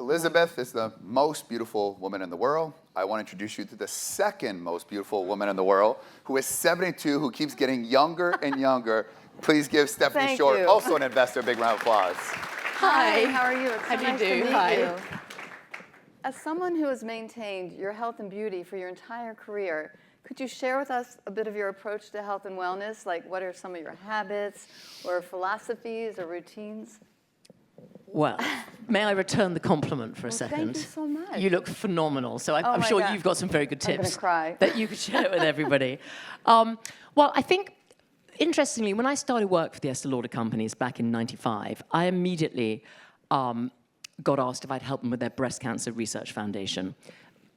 Elizabeth is the most beautiful woman in the world. I want to introduce you to the second most beautiful woman in the world, who is 72, who keeps getting younger and younger. Please give Stephanie Shorr, also an investor, a big round of applause. Hi, how are you? It's so nice to meet Hi. you. As someone who has maintained your health and beauty for your entire career, could you share with us a bit of your approach to health and wellness? Like, what are some of your habits or philosophies or routines? Well, may I return the compliment for a second? Thank you so much. You look phenomenal, so I'm sure you've got some very good tips I'm gonna cry. that you could share with everybody. Well, I think, interestingly, when I started work for the Estée Lauder companies back in '95, I immediately got asked if I'd help them with their breast cancer research foundation,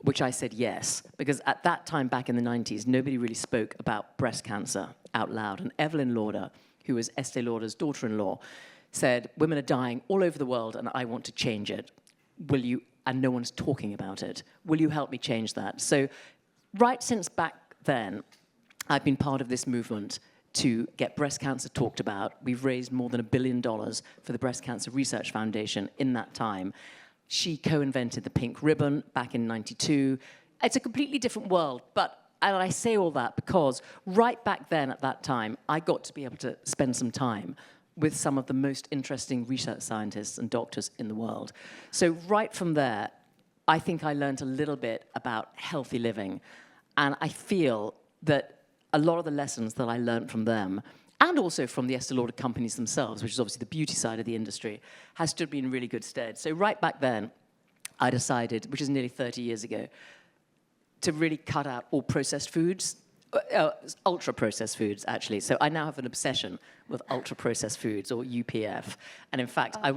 which I said yes, because at that time back in the '90s, nobody really spoke about breast cancer out loud. And Evelyn Lauder, who was Estée Lauder's daughter-in-law, said, women are dying all over the world and I want to change it. Will you, and no one's talking about it, will you help me change that? So right since back then, I've been part of this movement to get breast cancer talked about. We've raised more than $1 billion for the Breast Cancer Research Foundation in that time. She co-invented the pink ribbon back in '92. It's a completely different world, and I say all that because right back then at that time, I got to be able to spend some time with some of the most interesting research scientists and doctors in the world. So right from there, I think I learned a little bit about healthy living. And I feel that a lot of the lessons that I learned from them, and also from the Estée Lauder companies themselves, which is obviously the beauty side of the industry, has stood me in really good stead. So right back then, I decided, which is nearly 30 years ago, to really cut out all processed foods, ultra-processed foods, actually. So I now have an obsession with ultra-processed foods, or UPF. And in fact, I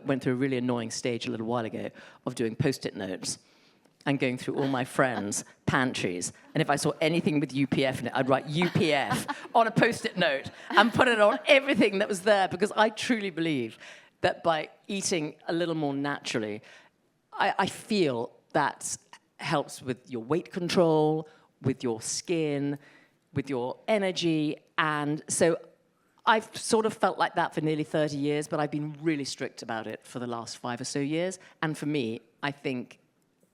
went through a really annoying stage a little while ago of doing Post-it notes and going through all my friends' pantries. And if I saw anything with UPF in it, I'd write UPF on a Post-it note and put it on everything that was there, because I truly believe that by eating a little more naturally, I feel that helps with your weight control, with your skin, with your energy. And so I've sort of felt like that for nearly 30 years, but I've been really strict about it for the last 5 or so years. And for me, I think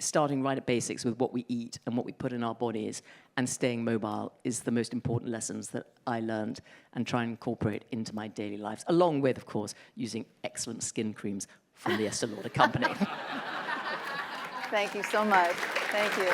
starting right at basics with what we eat and what we put in our bodies and staying mobile is the most important lessons that I learned and try and incorporate into my daily lives, along with, of course, using excellent skin creams from the Estée Lauder company. Thank you so much. Thank you.